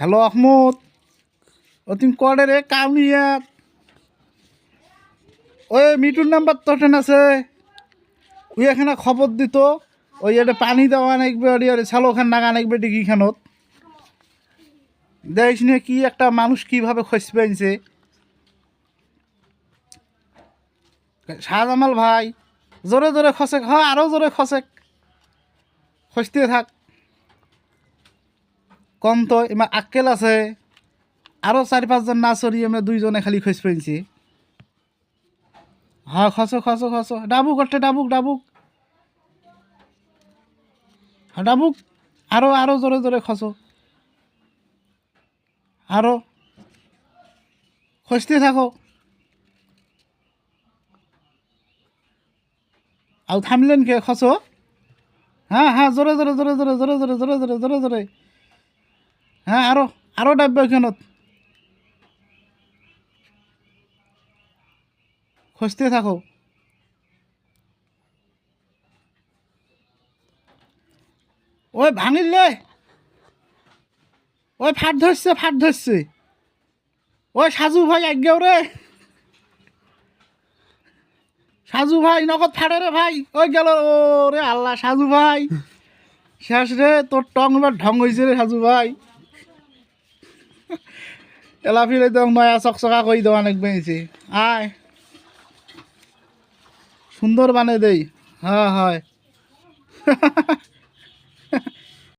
Hello Ahmad, ও তুমি কড়ে রে কামিয়া? ওই মিটুর নাম্বার তো টেন আছে, ওই এখানে খবর দিত ওই এটা পানি দেওয়া নাকবে ওর ছালো খান নাগা নাকবে ডিগি খানত দেখিস নিয়ে কি একটা মানুষ কিভাবে খোঁজ পেয়েছে। শাহজামাল ভাই জোরে জোরে খসেক, হ আরও জোরে খসেক, খসতে থাক। কম তো এবার আক্কেল আছে, আরও 4-5 জন না চড়ি আমরা 2জনে খালি খোঁজ পেয়েছি। হ্যাঁ খসো খসো খসো, ডাবুক ওঠে ডাবুক ডাবুক, হ্যাঁ ডাবুক, আরও আরও জোরে জোরে খসো, আরও খসতে থাকো। আর থামলেন কে? খসো, হ্যাঁ হ্যাঁ জোরে জোরে জোরে জোরে জোরে জোরে জোরে জোরে জোরে জোরে, হ্যাঁ আরও আরও ডাববে ওইখানত, খসতে থাকো। ওই ভাঙিলে, ওই ফাট ধরছে ফাট ধরছে, ওই সাজু ভাই আজ্ঞাও রে, সাজু ভাই নগদ ফাটে রে ভাই, ওই গেল ও রে আল্লাহ, সাজু ভাই শেষ রে, তোর টং এবার ঢং হয়েছে রে সাজু ভাই। এলাফির একদম নয়া চকচকা করে দেওয়া অনেক বেঁচে, আয় সুন্দর বানে দেই, হ্যাঁ হয়।